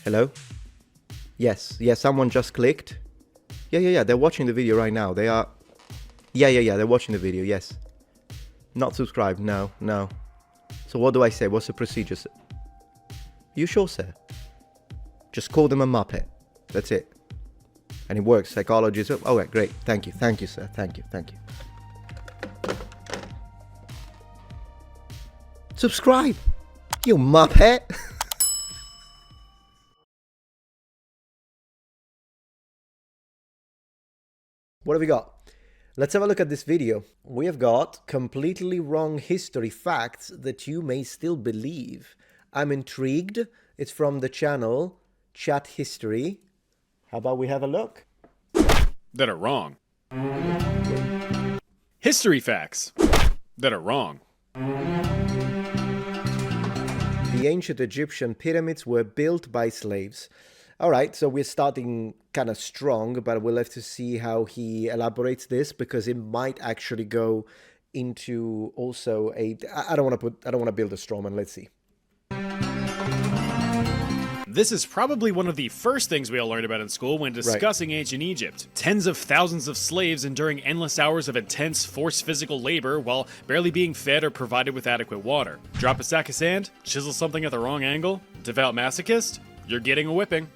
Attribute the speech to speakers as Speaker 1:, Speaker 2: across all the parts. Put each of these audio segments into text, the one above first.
Speaker 1: Hello? Yes, someone just clicked. Yeah, they're watching the video right now. They are... Yeah, they're watching the video, yes. Not subscribed, no. So what do I say? What's the procedure, sir? You sure, sir? Just call them a muppet. That's it. And it works. Psychology is... Oh, great. Thank you, sir. Thank you. Subscribe, you muppet! What have we got? Let's have a look at this video. We have got completely wrong history facts that you may still believe. I'm intrigued. It's from the channel Chat History. How about we have a look?
Speaker 2: That are wrong. History facts that are wrong.
Speaker 1: The ancient Egyptian pyramids were built by slaves. All right, so we're starting kind of strong, but we'll have to see how he elaborates this, because it might actually go into also a... I don't want to build a straw man. Let's see.
Speaker 2: This is probably one of the first things we all learned about in school when discussing ancient Egypt. Tens of thousands of slaves enduring endless hours of intense, forced physical labor while barely being fed or provided with adequate water. Drop a sack of sand, chisel something at the wrong angle, devout masochist, you're getting a whipping.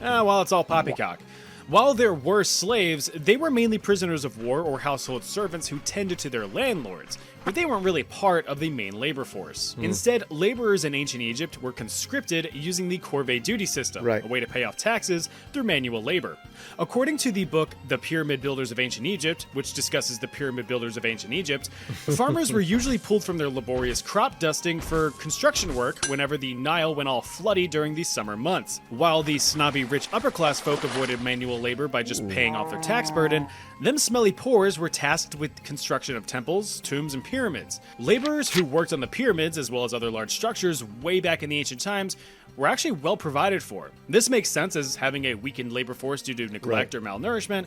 Speaker 2: Well, it's all poppycock. While there were slaves, they were mainly prisoners of war or household servants who tended to their landlords, but they weren't really part of the main labor force. Instead, laborers in ancient Egypt were conscripted using the corvée duty system, a way to pay off taxes through manual labor. According to the book The Pyramid Builders of Ancient Egypt, which discusses the pyramid builders of ancient Egypt, farmers were usually pulled from their laborious crop dusting for construction work whenever the Nile went all floody during the summer months. While the snobby rich upper class folk avoided manual labor by just paying off their tax burden, them smelly poors were tasked with construction of temples, tombs, and pyramids. Laborers who worked on the pyramids, as well as other large structures way back in the ancient times, were actually well provided for. This makes sense, as having a weakened labor force due to neglect or malnourishment,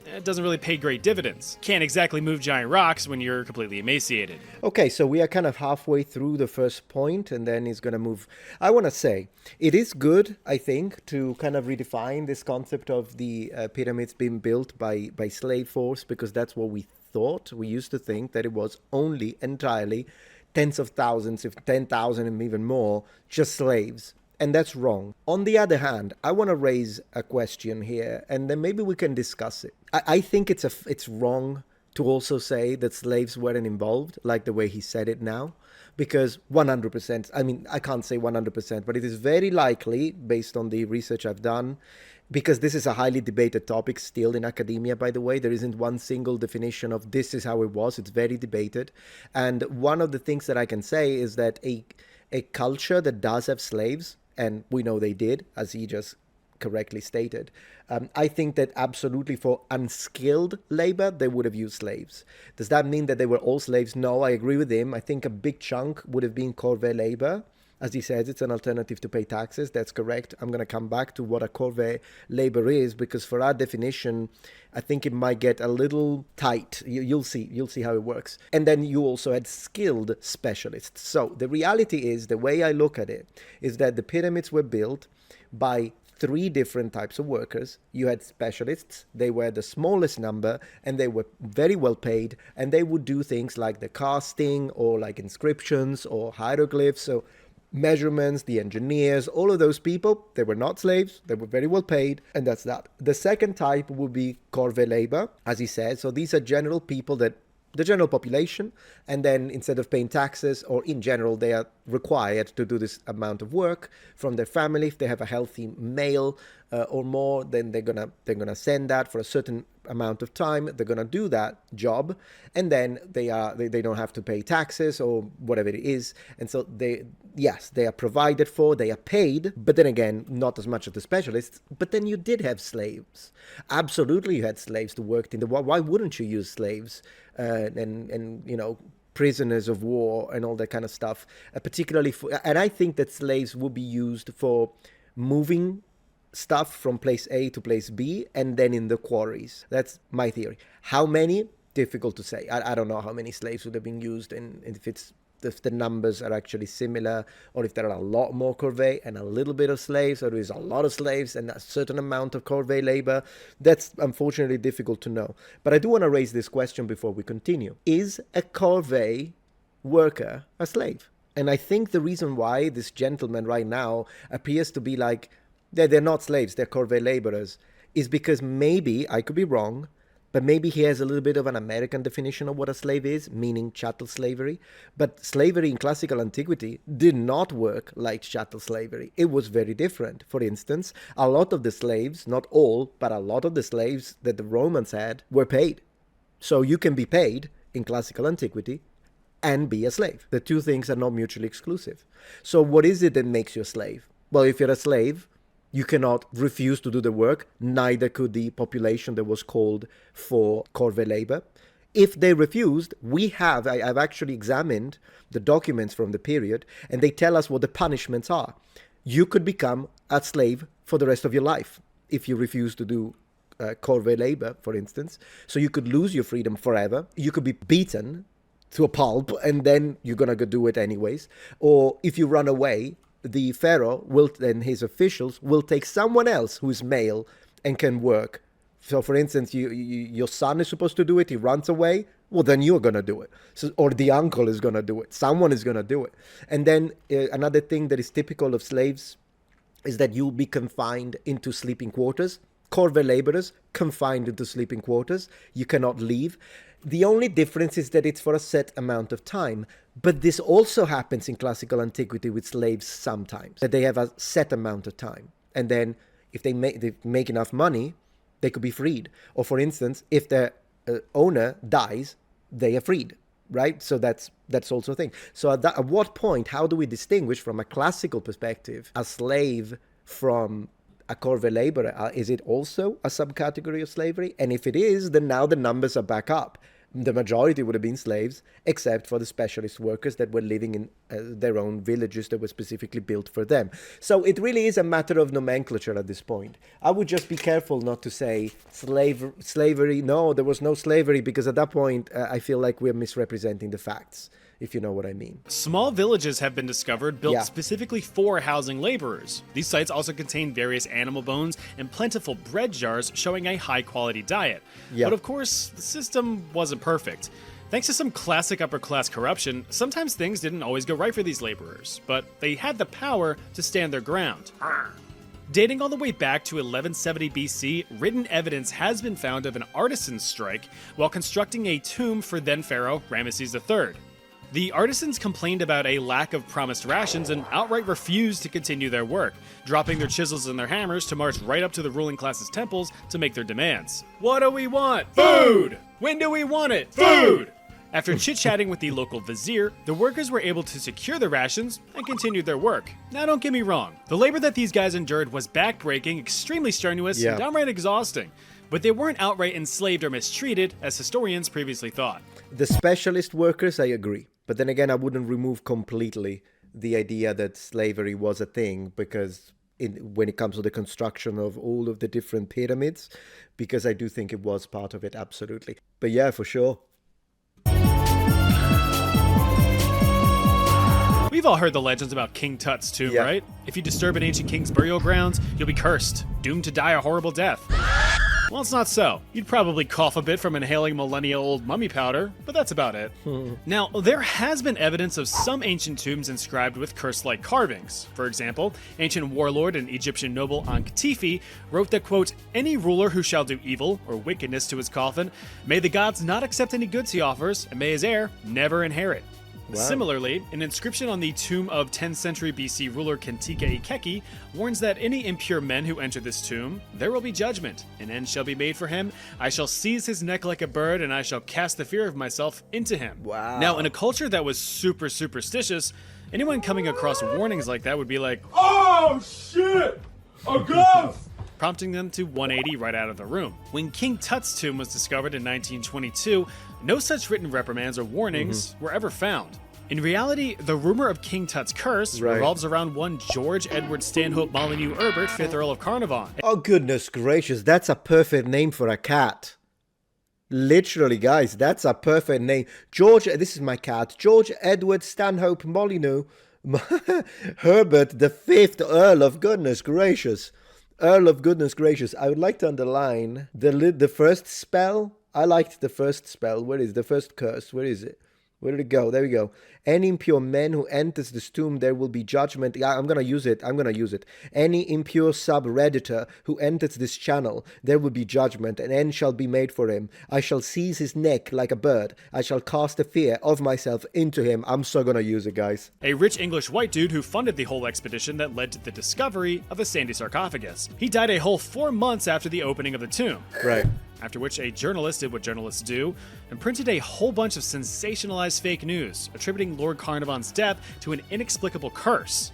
Speaker 2: it doesn't really pay great dividends. Can't exactly move giant rocks when you're completely emaciated.
Speaker 1: Okay, so we are kind of halfway through the first point, and then he's going to move. I want to say, it is good, I think, to kind of redefine this concept of the pyramids being built by slave force, because that's what we thought. We used to think that it was only entirely tens of thousands, if 10,000 and even more, just slaves. And that's wrong. On the other hand, I want to raise a question here, and then maybe we can discuss it. I think it's wrong to also say that slaves weren't involved, like the way he said it now, because 100%, I mean, I can't say 100%, but it is very likely, based on the research I've done, because this is a highly debated topic still in academia, by the way. There isn't one single definition of this is how it was. It's very debated. And one of the things that I can say is that a culture that does have slaves, and we know they did, as he just correctly stated, I think that absolutely for unskilled labor, they would have used slaves. Does that mean that they were all slaves? No, I agree with him. I think a big chunk would have been corvée labor. As he says, it's an alternative to pay taxes. That's correct. I'm going to come back to what a corvée labor is, because for our definition, I think it might get a little tight. You'll see how it works. And then you also had skilled specialists. So the reality is, the way I look at it, is that the pyramids were built by three different types of workers. You had specialists, they were the smallest number, and they were very well paid, and they would do things like the casting, or like inscriptions, or hieroglyphs, so measurements, the engineers, all of those people, they were not slaves, they were very well paid, and that's that. The second type would be corvée labor, as he said. So these are general people, that the general population, and then instead of paying taxes, or in general, they are required to do this amount of work from their family. If they have a healthy male or more, then they're gonna send that for a certain amount of time. They're gonna do that job, and then they don't have to pay taxes or whatever it is. And so they are provided for, they are paid, but then again, not as much as the specialists. But then you did have slaves. Absolutely, you had slaves who worked in the war. Why wouldn't you use slaves and you know, prisoners of war and all that kind of stuff, particularly for, and I think that slaves would be used for moving stuff from place A to place B, and then in the quarries. That's my theory. How many? Difficult to say. I don't know how many slaves would have been used, and if it's if the numbers are actually similar, or if there are a lot more corvée and a little bit of slaves, or there is a lot of slaves and a certain amount of corvée labor. That's unfortunately difficult to know. But I do want to raise this question before we continue. Is a corvée worker a slave? And I think the reason why this gentleman right now appears to be like, they're not slaves, they're corvée laborers, is because maybe, I could be wrong, but maybe he has a little bit of an American definition of what a slave is, meaning chattel slavery. But slavery in classical antiquity did not work like chattel slavery. It was very different. For instance, a lot of the slaves, not all, but a lot of the slaves that the Romans had were paid. So you can be paid in classical antiquity and be a slave. The two things are not mutually exclusive. So what is it that makes you a slave? Well, if you're a slave, you cannot refuse to do the work, neither could the population that was called for corvée labor. If they refused, I've actually examined the documents from the period, and they tell us what the punishments are. You could become a slave for the rest of your life if you refuse to do corvée labor, for instance. So you could lose your freedom forever. You could be beaten to a pulp, and then you're going to go do it anyways. Or if you run away, the pharaoh and his officials will take someone else who's male and can work. So, for instance, your son is supposed to do it. He runs away. Well, then you're going to do it. So, or the uncle is going to do it. Someone is going to do it. And then another thing that is typical of slaves is that you'll be confined into sleeping quarters. Corvée laborers confined into sleeping quarters. You cannot leave. The only difference is that it's for a set amount of time. But this also happens in classical antiquity with slaves sometimes, that they have a set amount of time. And then if they make enough money, they could be freed. Or for instance, if the owner dies, they are freed, right? So that's also a thing. So at what point, how do we distinguish from a classical perspective a slave from a corvée laborer? Is it also a subcategory of slavery? And if it is, then now the numbers are back up. The majority would have been slaves, except for the specialist workers that were living in their own villages that were specifically built for them. So it really is a matter of nomenclature at this point. I would just be careful not to say slavery. No, there was no slavery, because at that point, I feel like we're misrepresenting the facts, if you know what I mean.
Speaker 2: Small villages have been discovered built specifically for housing laborers. These sites also contain various animal bones and plentiful bread jars showing a high-quality diet. But of course, the system wasn't perfect. Thanks to some classic upper-class corruption, sometimes things didn't always go right for these laborers, but they had the power to stand their ground. Dating all the way back to 1170 BC, written evidence has been found of an artisan's strike while constructing a tomb for then-pharaoh Ramesses III. The artisans complained about a lack of promised rations and outright refused to continue their work, dropping their chisels and their hammers to march right up to the ruling class's temples to make their demands. What do we want? Food! When do we want it? Food! After chit-chatting with the local vizier, the workers were able to secure the rations and continued their work. Now don't get me wrong, the labor that these guys endured was backbreaking, extremely strenuous, and downright exhausting. But they weren't outright enslaved or mistreated, as historians previously thought.
Speaker 1: The specialist workers, I agree. But then again, I wouldn't remove completely the idea that slavery was a thing, because when it comes to the construction of all of the different pyramids, because I do think it was part of it, absolutely. But yeah, for sure.
Speaker 2: We've all heard the legends about King Tut's tomb, right? If you disturb an ancient king's burial grounds, you'll be cursed, doomed to die a horrible death. Well, it's not so. You'd probably cough a bit from inhaling millennia-old mummy powder, but that's about it. Now, there has been evidence of some ancient tombs inscribed with curse-like carvings. For example, ancient warlord and Egyptian noble Anktifi wrote that, quote, "Any ruler who shall do evil or wickedness to his coffin, may the gods not accept any goods he offers, and may his heir never inherit." Wow. Similarly, an inscription on the tomb of 10th century BC ruler Kentika Ikeki warns that any impure men who enter this tomb, there will be judgment. An end shall be made for him. I shall seize his neck like a bird, and I shall cast the fear of myself into him.
Speaker 1: Wow.
Speaker 2: Now, in a culture that was super superstitious, anyone coming across warnings like that would be like,
Speaker 3: "Oh shit! A ghost!"
Speaker 2: prompting them to 180 right out of the room. When King Tut's tomb was discovered in 1922, no such written reprimands or warnings were ever found. In reality, the rumor of King Tut's curse revolves around one George Edward Stanhope Molyneux Herbert, 5th Earl of Carnarvon.
Speaker 1: Oh, goodness gracious, that's a perfect name for a cat. Literally, guys, that's a perfect name. George, this is my cat. George Edward Stanhope Molyneux. Herbert the Fifth, Earl of Goodness Gracious. Earl of Goodness Gracious. I would like to underline the first spell. I liked the first spell. Where is the first curse? Where is it? Where did it go? There we go. Any impure man who enters this tomb, there will be judgment. Yeah, I'm going to use it. I'm going to use it. Any impure subredditor who enters this channel, there will be judgment. An end shall be made for him. I shall seize his neck like a bird. I shall cast a fear of myself into him. I'm so going to use it, guys.
Speaker 2: A rich English white dude who funded the whole expedition that led to the discovery of the sandy sarcophagus. He died a whole 4 months after the opening of the tomb.
Speaker 1: Right.
Speaker 2: After which a journalist did what journalists do and printed a whole bunch of sensationalized fake news, attributing Lord Carnarvon's death to an inexplicable curse.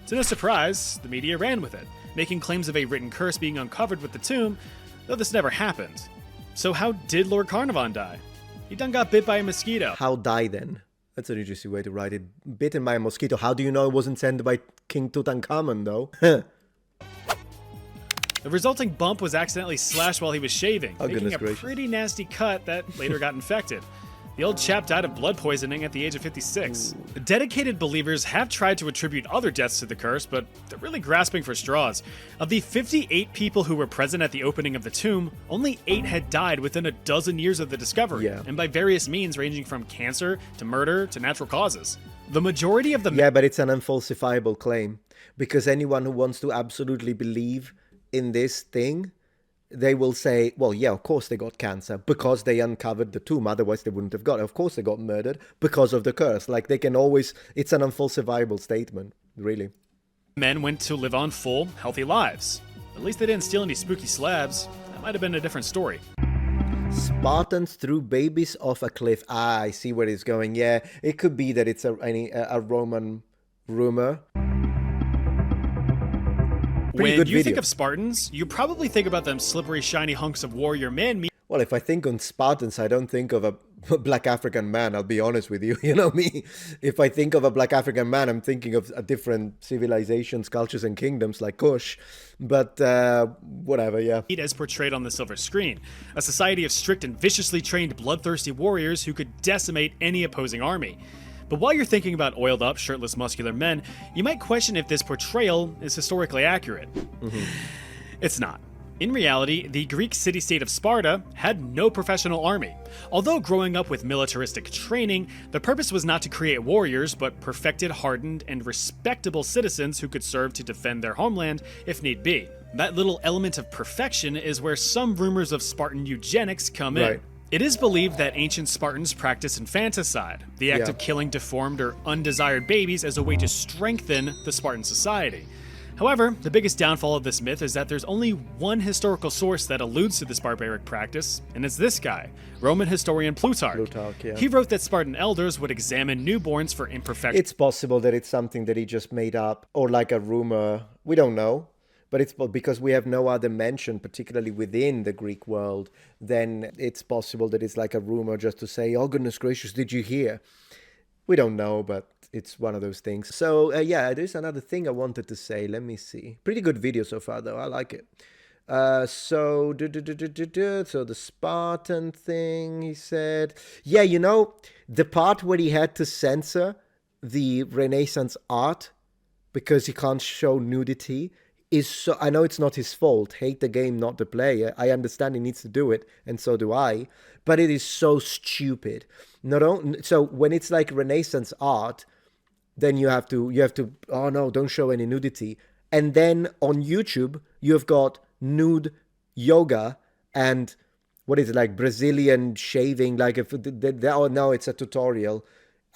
Speaker 2: To no surprise, the media ran with it, making claims of a written curse being uncovered with the tomb, though this never happened. So how did Lord Carnarvon die? He done got bit by a mosquito.
Speaker 1: How die then? That's an interesting way to write it. Bitten by a mosquito. How do you know it wasn't sent by King Tutankhamun, though?
Speaker 2: The resulting bump was accidentally slashed while he was shaving, making a
Speaker 1: gracious.
Speaker 2: pretty nasty cut that later got infected. The old chap died of blood poisoning at the age of 56.
Speaker 1: Ooh.
Speaker 2: Dedicated believers have tried to attribute other deaths to the curse, but they're really grasping for straws. Of the 58 people who were present at the opening of the tomb, only 8 had died within a dozen years of the discovery, and by various means ranging from cancer to murder to natural causes. The majority of the...
Speaker 1: Yeah, but it's an unfalsifiable claim, because anyone who wants to absolutely believe in this thing, they will say, well, yeah, of course they got cancer because they uncovered the tomb, otherwise they wouldn't have got it. Of course they got murdered because of the curse. Like, they can always, it's an unfalsifiable statement, really.
Speaker 2: Men went to live on full, healthy lives. At least they didn't steal any spooky slabs. That might have been a different story.
Speaker 1: Spartans threw babies off a cliff. Ah, I see where it's going. Yeah, it could be that it's a Roman rumor.
Speaker 2: When you think of Spartans, you probably think about them slippery, shiny hunks of warrior men.
Speaker 1: Well, if I think on Spartans, I don't think of a black African man, I'll be honest with you. You know me? If I think of a black African man, I'm thinking of different civilizations, cultures, and kingdoms like Kush. But whatever, yeah.
Speaker 2: As portrayed on the silver screen, a society of strict and viciously trained bloodthirsty warriors who could decimate any opposing army. But while you're thinking about oiled up, shirtless, muscular men, you might question if this portrayal is historically accurate. It's not. In reality, the Greek city-state of Sparta had no professional army. Although growing up with militaristic training, the purpose was not to create warriors, but perfected, hardened, and respectable citizens who could serve to defend their homeland if need be. That little element of perfection is where some rumors of Spartan eugenics come in. It is believed that ancient Spartans practiced infanticide, the act of killing deformed or undesired babies as a way to strengthen the Spartan society. However, the biggest downfall of this myth is that there's only one historical source that alludes to this barbaric practice, and it's this guy, Roman historian Plutarch. He wrote that Spartan elders would examine newborns for imperfection.
Speaker 1: It's possible that it's something that he just made up, or like a rumor. We don't know. But it's because we have no other mention, particularly within the Greek world, then it's possible that it's like a rumor just to say, oh, goodness gracious, did you hear? We don't know, but it's one of those things. So, yeah, there's another thing I wanted to say. Let me see. Pretty good video so far, though. I like it. So the Spartan thing, he said. Yeah, you know, the part where he had to censor the Renaissance art because he can't show nudity is so, I know it's not his fault. Hate the game, not the player. I understand he needs to do it, and so do I. But it is so stupid. So when it's like Renaissance art, then you have to, oh no, don't show any nudity. And then on YouTube, you've got nude yoga and what is it, like Brazilian shaving, like if oh no, it's a tutorial.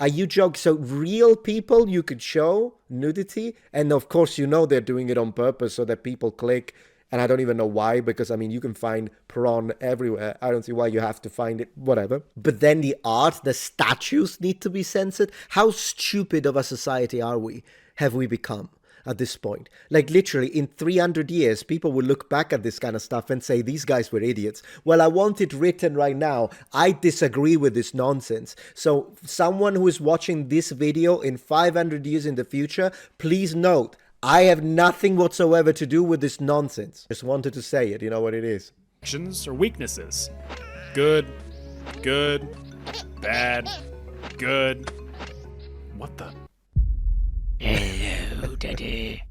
Speaker 1: Are you joking? So real people you could show nudity, and of course you know they're doing it on purpose so that people click, and I don't even know why, because I mean you can find prawn everywhere. I don't see why you have to find it, whatever. But then the art, the statues need to be censored. How stupid of a society have we become at this point? Like literally in 300 years, people will look back at this kind of stuff and say, these guys were idiots. Well, I want it written right now. I disagree with this nonsense. So someone who is watching this video in 500 years in the future, please note, I have nothing whatsoever to do with this nonsense. Just wanted to say it. You know what it is.
Speaker 2: Or weaknesses. Good, good, bad, good. What the? Hello, Daddy.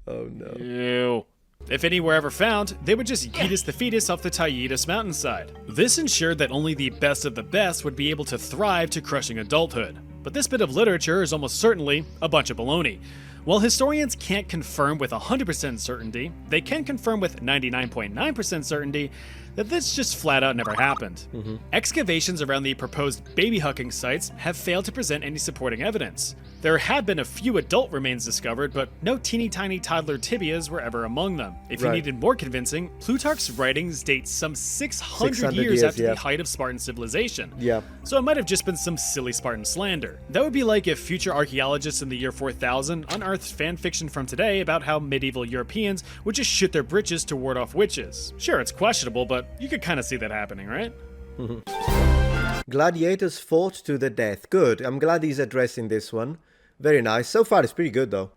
Speaker 1: Oh no.
Speaker 2: Ew. If any were ever found, they would just yeetus the fetus off the Taygetus mountainside. This ensured that only the best of the best would be able to thrive to crushing adulthood. But this bit of literature is almost certainly a bunch of baloney. While historians can't confirm with 100% certainty, they can confirm with 99.9% certainty that this just flat out never happened. Excavations around the proposed baby hucking sites have failed to present any supporting evidence. There have been a few adult remains discovered, but no teeny tiny toddler tibias were ever among them. If you needed more convincing, Plutarch's writings date some 600 years after the height of Spartan civilization. So it might have just been some silly Spartan slander. That would be like if future archaeologists in the year 4000 unearthed fan fiction from today about how medieval Europeans would just shit their britches to ward off witches. Sure, it's questionable, but you could kind of see that happening, right?
Speaker 1: Gladiators fought to the death. Good. I'm glad he's addressing this one. Very nice. So far, it's pretty good, though.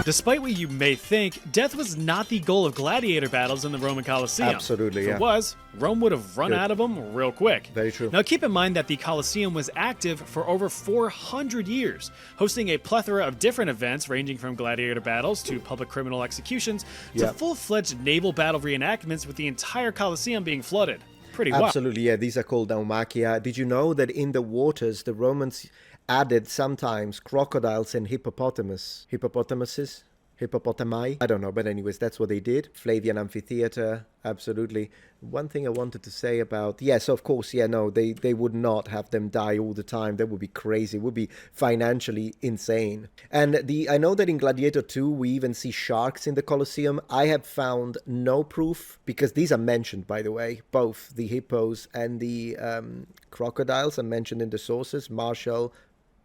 Speaker 2: Despite what you may think, death was not the goal of gladiator battles in the Roman Colosseum.
Speaker 1: Absolutely,
Speaker 2: If it was, Rome would have run out of them real quick.
Speaker 1: Very true.
Speaker 2: Now keep in mind that the Colosseum was active for over 400 years, hosting a plethora of different events ranging from gladiator battles to public criminal executions to full-fledged naval battle reenactments with the entire Colosseum being flooded. Pretty wild.
Speaker 1: Absolutely, yeah. These are called naumachia. Did you know that in the waters, the Romans added sometimes crocodiles and hippopotamuses? Hippopotami? I don't know, but anyways, that's what they did. Flavian Amphitheater, absolutely. One thing I wanted to say about, yes, of course, yeah, no, they would not have them die all the time. That would be crazy. It would be financially insane. And I know that in Gladiator 2, we even see sharks in the Colosseum. I have found no proof, because these are mentioned, by the way. Both the hippos and the crocodiles are mentioned in the sources. Martial,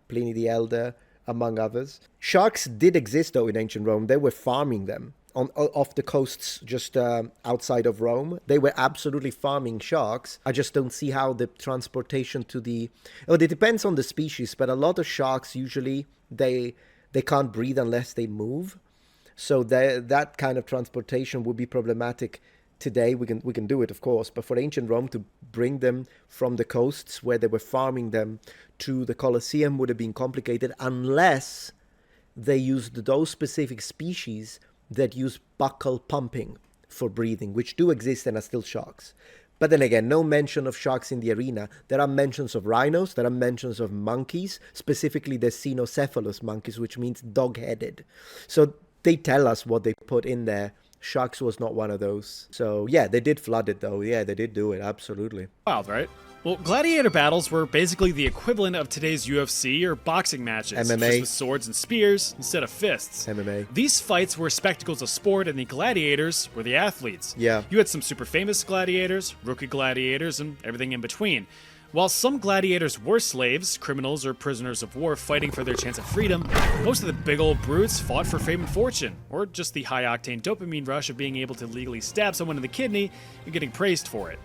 Speaker 1: Pliny the Elder, among others. Sharks did exist, though, in ancient Rome. They were farming them off the coasts just outside of Rome. They were absolutely farming sharks. I just don't see how the transportation to the... Oh, it depends on the species, but a lot of sharks, usually, they can't breathe unless they move. So that kind of transportation would be problematic. Today we can do it, of course, but for ancient Rome to bring them from the coasts where they were farming them to the Colosseum would have been complicated unless they used those specific species that use buccal pumping for breathing, which do exist and are still sharks. But then again, no mention of sharks in the arena. There are mentions of rhinos, there are mentions of monkeys, specifically the cynocephalus monkeys, which means dog-headed. So they tell us what they put in there. Sharks was not one of those. So yeah, they did flood it though. Yeah, they did do it. Absolutely.
Speaker 2: Wild, right? Well, gladiator battles were basically the equivalent of today's UFC or boxing matches.
Speaker 1: MMA.
Speaker 2: Just with swords and spears instead of fists.
Speaker 1: MMA.
Speaker 2: These fights were spectacles of sport and the gladiators were the athletes.
Speaker 1: Yeah.
Speaker 2: You had some super famous gladiators, rookie gladiators, and everything in between. While some gladiators were slaves, criminals, or prisoners of war fighting for their chance of freedom, most of the big old brutes fought for fame and fortune, or just the high-octane dopamine rush of being able to legally stab someone in the kidney and getting praised for it.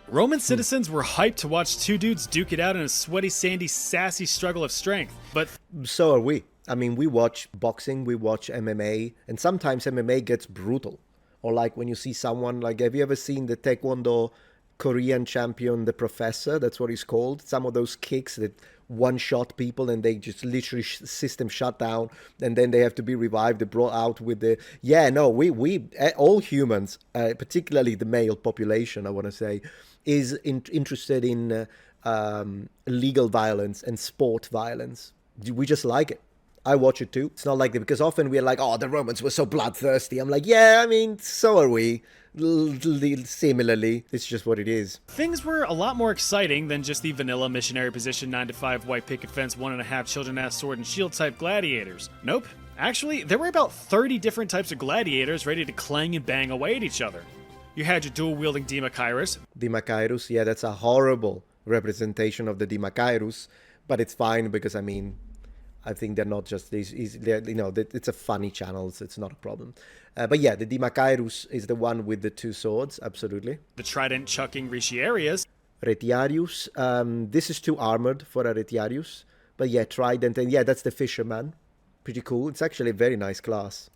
Speaker 2: Roman citizens were hyped to watch two dudes duke it out in a sweaty, sandy, sassy struggle of strength, but
Speaker 1: so are we. I mean, we watch boxing, we watch MMA, and sometimes MMA gets brutal. Or like when you see someone, like, have you ever seen the Taekwondo Korean champion, the Professor? That's what he's called. Some of those kicks that one-shot people and they just literally system shut down, and then they have to be revived and brought out with the... Yeah, no, we all humans, particularly the male population, I want to say, is interested in legal violence and sport violence. We just like it. I watch it too. It's not like that, because often we're like, oh, the Romans were so bloodthirsty. I'm like, yeah, I mean, so are we. Similarly, it's just what it is.
Speaker 2: Things were a lot more exciting than just the vanilla missionary position 9-to-5 white picket fence 1.5 children-ass sword and shield type gladiators. Nope. Actually, there were about 30 different types of gladiators ready to clang and bang away at each other. You had your dual-wielding Dimachirus.
Speaker 1: Dimachirus, yeah, that's a horrible representation of the Dimachirus, but it's fine because, I mean, I think they're not just these, you know, it's a funny channel, so it's not a problem. But yeah, the Dimachirus is the one with the two swords, absolutely.
Speaker 2: The trident-chucking Retiarius.
Speaker 1: Retiarius, this is too armored for a Retiarius. But yeah, trident, and yeah, that's the fisherman. Pretty cool. It's actually a very nice class.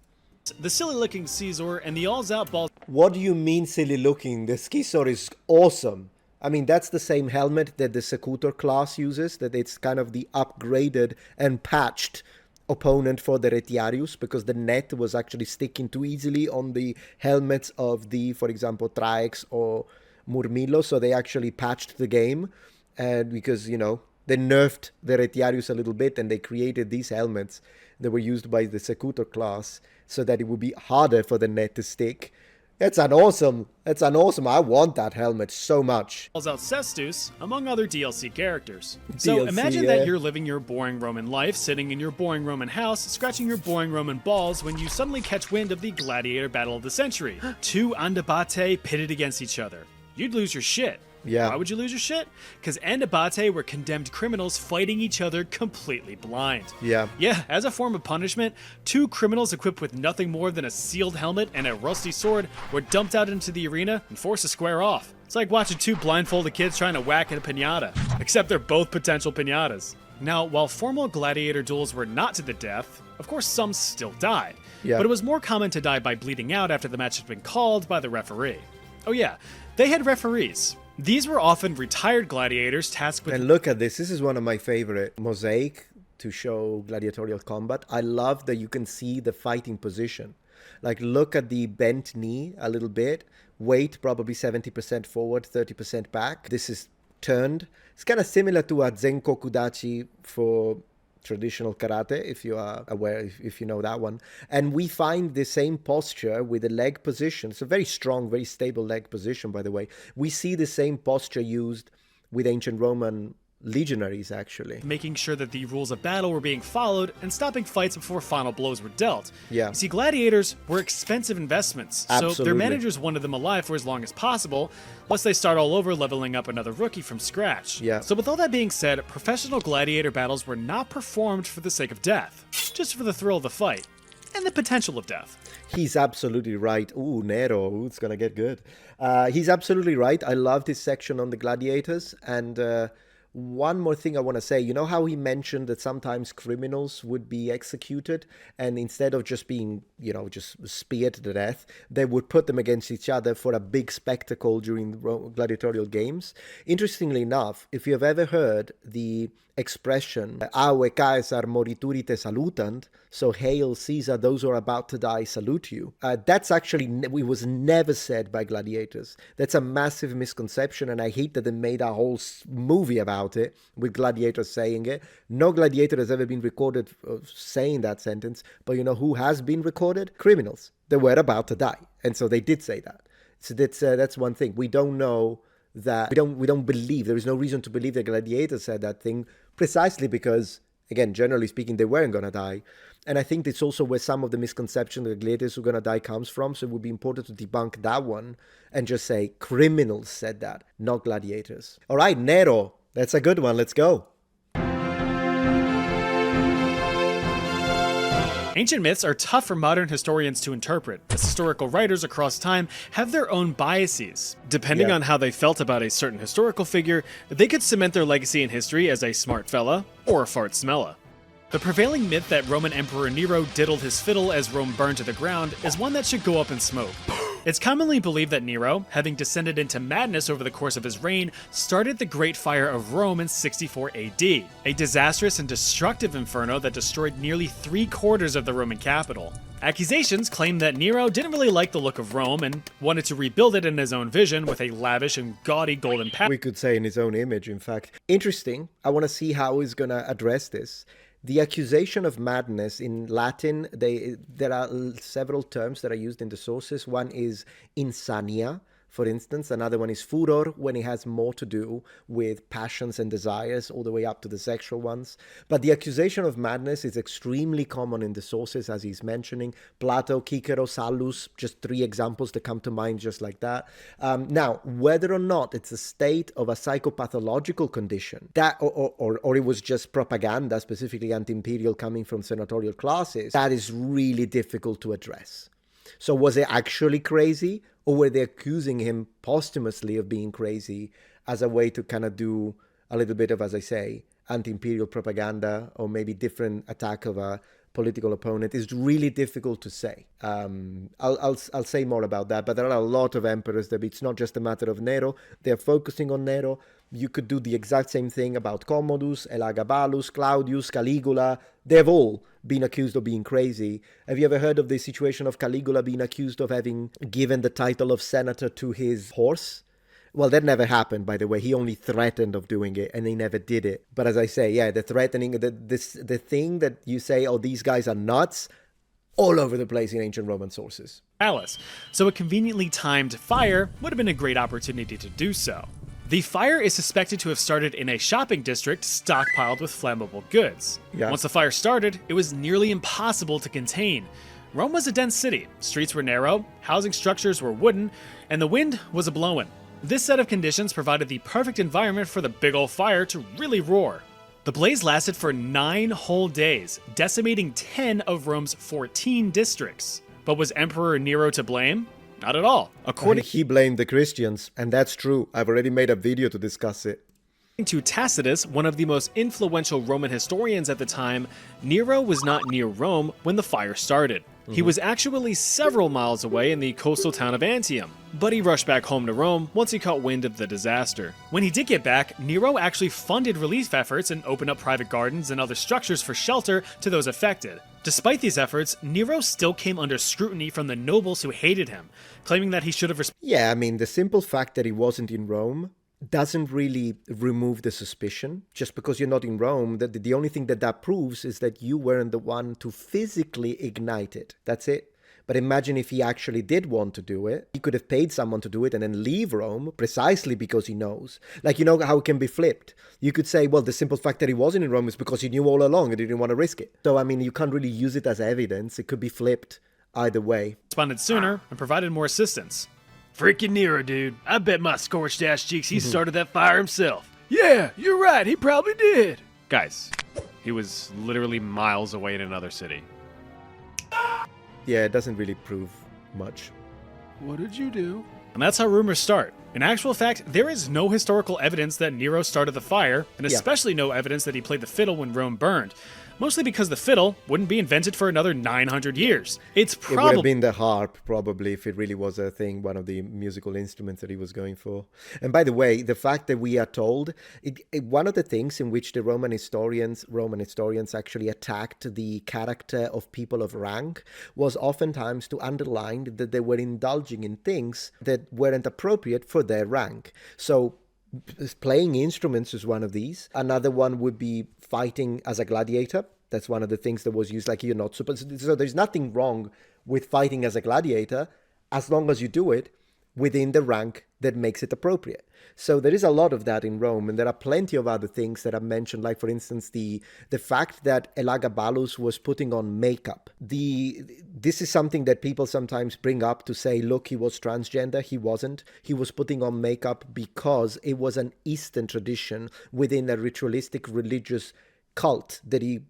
Speaker 2: The silly-looking Caesar and the alls-out ball...
Speaker 1: What do you mean silly looking? The Scizor is awesome. I mean, that's the same helmet that the Secutor class uses, that it's kind of the upgraded and patched opponent for the Retiarius, because the net was actually sticking too easily on the helmets of the, for example, Traex or Murmillo, so they actually patched the game, and because, you know, they nerfed the Retiarius a little bit, and they created these helmets that were used by the Secutor class so that it would be harder for the net to stick. That's an awesome, I want that helmet so much.
Speaker 2: Calls out Cestus, among other DLC characters. So imagine that you're living your boring Roman life, sitting in your boring Roman house, scratching your boring Roman balls when you suddenly catch wind of the gladiator battle of the century. Two andabate pitted against each other. You'd lose your shit.
Speaker 1: Yeah.
Speaker 2: Why would you lose your shit? Because andabate were condemned criminals fighting each other completely blind.
Speaker 1: Yeah.
Speaker 2: Yeah, as a form of punishment, two criminals equipped with nothing more than a sealed helmet and a rusty sword were dumped out into the arena and forced to square off. It's like watching two blindfolded kids trying to whack at a piñata, except they're both potential piñatas. Now, while formal gladiator duels were not to the death, of course some still died.
Speaker 1: Yeah.
Speaker 2: But it was more common to die by bleeding out after the match had been called by the referee. Oh yeah, they had referees. These were often retired gladiators tasked with...
Speaker 1: And look at this. This is one of my favorite mosaic to show gladiatorial combat. I love that you can see the fighting position. Like, look at the bent knee a little bit. Weight probably 70% forward, 30% back. This is turned. It's kind of similar to a Zenko Kudachi for traditional karate, if you are aware, if you know that one. And we find the same posture with the leg position. It's a very strong, very stable leg position, by the way. We see the same posture used with ancient Roman legionaries, actually.
Speaker 2: Making sure that the rules of battle were being followed and stopping fights before final blows were dealt.
Speaker 1: Yeah.
Speaker 2: You see, gladiators were expensive investments,
Speaker 1: Absolutely.
Speaker 2: so their managers wanted them alive for as long as possible, lest they start all over leveling up another rookie from scratch.
Speaker 1: Yeah.
Speaker 2: So with all that being said, professional gladiator battles were not performed for the sake of death, just for the thrill of the fight, and the potential of death.
Speaker 1: He's absolutely right. Ooh, Nero. Ooh, it's going to get good. He's absolutely right. I love this section on the gladiators, and... one more thing I want to say, you know how he mentioned that sometimes criminals would be executed and instead of just being, you know, just speared to death, they would put them against each other for a big spectacle during the gladiatorial games. Interestingly enough, if you have ever heard the expression, Aue Caesar moriturite salutant, so hail Caesar, those who are about to die salute you. That's actually, it was never said by gladiators. That's a massive misconception, and I hate that they made a whole movie about it with gladiators saying it. No gladiator has ever been recorded saying that sentence, but you know who has been recorded? Criminals. They were about to die, and so they did say that. So that's one thing. We don't know that, we don't believe, there is no reason to believe that gladiators said that thing, precisely because, again, generally speaking, they weren't going to die. And I think it's also where some of the misconception that gladiators who are going to die comes from. So it would be important to debunk that one and just say criminals said that, not gladiators. All right, Nero. That's a good one. Let's go.
Speaker 2: Ancient myths are tough for modern historians to interpret, as historical writers across time have their own biases. Depending on how they felt about a certain historical figure, they could cement their legacy in history as a smart fella or a fart smella. The prevailing myth that Roman Emperor Nero diddled his fiddle as Rome burned to the ground is one that should go up in smoke. It's commonly believed that Nero, having descended into madness over the course of his reign, started the Great Fire of Rome in 64 AD, a disastrous and destructive inferno that destroyed nearly 3/4 of the Roman capital. Accusations claim that Nero didn't really like the look of Rome and wanted to rebuild it in his own vision with a lavish and gaudy golden palace.
Speaker 1: We could say in his own image, in fact. Interesting. I want to see how he's going to address this. The accusation of madness in Latin, there are several terms that are used in the sources. One is insania, for instance. Another one is furor, when it has more to do with passions and desires, all the way up to the sexual ones. But the accusation of madness is extremely common in the sources, as he's mentioning. Plato, Cicero, Sallus, just 3 examples that come to mind just like that. Now, whether or not it's a state of a psychopathological condition, that or it was just propaganda, specifically anti-imperial, coming from senatorial classes, that is really difficult to address. So was it actually crazy, or were they accusing him posthumously of being crazy as a way to kind of do a little bit of, as I say, anti-imperial propaganda, or maybe different attack of a political opponent is really difficult to say. I'll say more about that, but there are a lot of emperors that it's not just a matter of Nero. They're focusing on Nero. You could do the exact same thing about Commodus, Elagabalus, Claudius, Caligula. They've all been accused of being crazy. Have you ever heard of the situation of Caligula being accused of having given the title of senator to his horse? Well, that never happened, by the way. He only threatened of doing it, and he never did it. But as I say, yeah, the threatening, the thing that you say, oh, these guys are nuts, all over the place in ancient Roman sources.
Speaker 2: Palace. So a conveniently timed fire would have been a great opportunity to do so. The fire is suspected to have started in a shopping district stockpiled with flammable goods.
Speaker 1: Yeah.
Speaker 2: Once the fire started, it was nearly impossible to contain. Rome was a dense city, streets were narrow, housing structures were wooden, and the wind was a-blowin'. This set of conditions provided the perfect environment for the big ol' fire to really roar. The blaze lasted for 9 whole days, decimating 10 of Rome's 14 districts. But was Emperor Nero to blame? Not at all.
Speaker 1: He blamed the Christians, and that's true. I've already made a video to discuss it.
Speaker 2: According to Tacitus, one of the most influential Roman historians at the time, Nero was not near Rome when the fire started. He was actually several miles away in the coastal town of Antium, but he rushed back home to Rome once he caught wind of the disaster. When he did get back, Nero actually funded relief efforts and opened up private gardens and other structures for shelter to those affected. Despite these efforts, Nero still came under scrutiny from the nobles who hated him, claiming that he should have
Speaker 1: Yeah, I mean, the simple fact that he wasn't in Rome doesn't really remove the suspicion. Just because you're not in Rome, the only thing that proves is that you weren't the one to physically ignite it. That's it. But imagine if he actually did want to do it. He could have paid someone to do it and then leave Rome precisely because he knows. Like, you know how it can be flipped. You could say, well, the simple fact that he wasn't in Rome is because he knew all along and he didn't want to risk it. So, I mean, you can't really use it as evidence. It could be flipped either way.
Speaker 2: Responded sooner and provided more assistance.
Speaker 4: Freaking Nero, dude. I bet my scorched ass cheeks he started that fire himself.
Speaker 3: Yeah, you're right. He probably did.
Speaker 2: Guys, he was literally miles away in another city.
Speaker 1: Yeah, it doesn't really prove much.
Speaker 3: What did you do?
Speaker 2: And that's how rumors start. In actual fact, there is no historical evidence that Nero started the fire, and especially no evidence that he played the fiddle when Rome burned. Mostly because the fiddle wouldn't be invented for another 900 years. It
Speaker 1: would have been the harp, probably, if it really was a thing, one of the musical instruments that he was going for. And by the way, the fact that we are told, one of the things in which the Roman historians actually attacked the character of people of rank was oftentimes to underline that they were indulging in things that weren't appropriate for their rank. So playing instruments is one of these. Another one would be fighting as a gladiator. That's one of the things that was used, like you're not supposed to. So there's nothing wrong with fighting as a gladiator as long as you do it within the rank that makes it appropriate. So there is a lot of that in Rome, and there are plenty of other things that are mentioned, like, for instance, the fact that Elagabalus was putting on makeup. This is something that people sometimes bring up to say, look, he was transgender. He wasn't. He was putting on makeup because it was an Eastern tradition within a ritualistic religious cult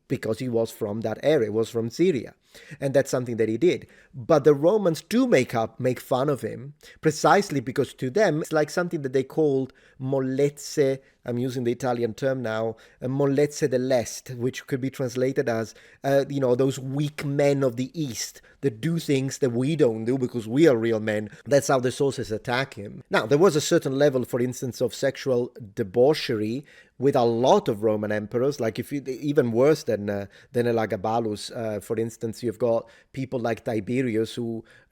Speaker 1: because he was from that area, was from Syria. And that's something that he did. But the Romans do make fun of him precisely because to them, it's like something that they called mollezze. I'm using the Italian term now, mollezze dell'Est, which could be translated as, those weak men of the East that do things that we don't do because we are real men. That's how the sources attack him. Now, there was a certain level, for instance, of sexual debauchery with a lot of Roman emperors, like even worse than Elagabalus. For instance, you've got people like Tiberius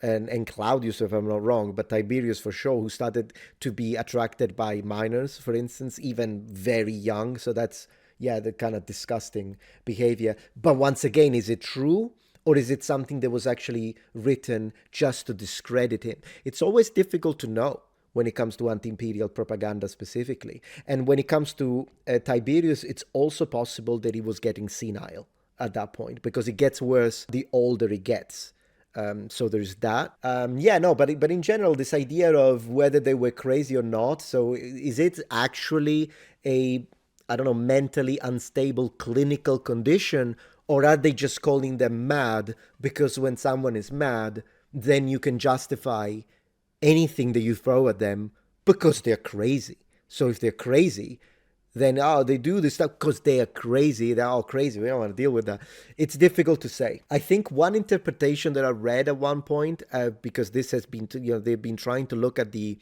Speaker 1: and Claudius, if I'm not wrong, but Tiberius for sure, who started to be attracted by minors, for instance, even very young. So that's, the kind of disgusting behavior. But once again, is it true? Or is it something that was actually written just to discredit him? It's always difficult to know when it comes to anti-imperial propaganda specifically. And when it comes to Tiberius, it's also possible that he was getting senile at that point, because it gets worse the older he gets. So there's that. But in general, this idea of whether they were crazy or not, so is it actually a, mentally unstable clinical condition, or are they just calling them mad because when someone is mad, then you can justify anything that you throw at them because they're crazy. So if they're crazy, then they do this stuff because they are crazy. They're all crazy. We don't want to deal with that. It's difficult to say. I think one interpretation that I read at one point, because this has been, they've been trying to look at the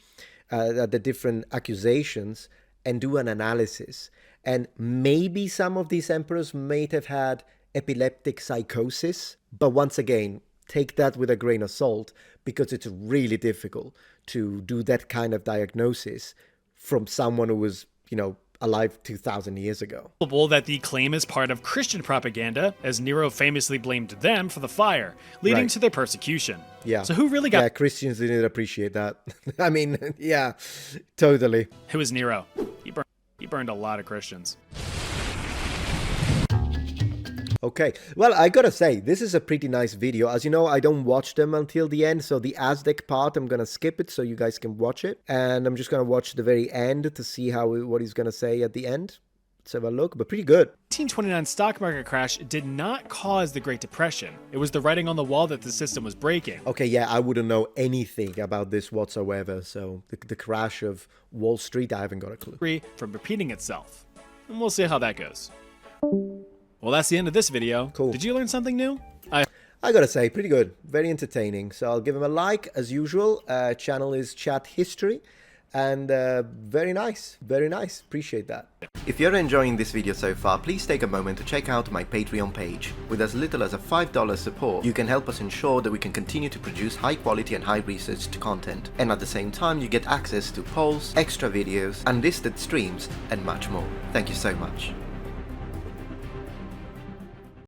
Speaker 1: different accusations and do an analysis. And maybe some of these emperors may have had epileptic psychosis. But once again, take that with a grain of salt, because it's really difficult to do that kind of diagnosis from someone who was, alive 2,000 years ago.
Speaker 2: That the claim is part of Christian propaganda, as Nero famously blamed them for the fire, leading to their persecution.
Speaker 1: Yeah.
Speaker 2: So who really got...
Speaker 1: Yeah, Christians didn't appreciate that. I mean, yeah, totally.
Speaker 2: Who is Nero? He burned a lot of Christians.
Speaker 1: Okay, well, I gotta say, this is a pretty nice video. As you know, I don't watch them until the end, so the Aztec part, I'm gonna skip it so you guys can watch it. And I'm just gonna watch the very end to see what he's gonna say at the end. Let's have a look, but pretty good.
Speaker 2: The 1829 stock market crash did not cause the Great Depression. It was the writing on the wall that the system was breaking.
Speaker 1: Okay, yeah, I wouldn't know anything about this whatsoever, so the crash of Wall Street, I haven't got a clue.
Speaker 2: From repeating itself. And we'll see how that goes. Well, that's the end of this video.
Speaker 1: Cool.
Speaker 2: Did you learn something new?
Speaker 1: I gotta say, pretty good. Very entertaining. So I'll give him a like, as usual. Channel is Chat History. And very nice. Very nice. Appreciate that. If you're enjoying this video so far, please take a moment to check out my Patreon page. With as little as a $5 support, you can help us ensure that we can continue to produce high quality and high researched content. And at the same time, you get access to polls, extra videos, unlisted streams, and much more. Thank you so much.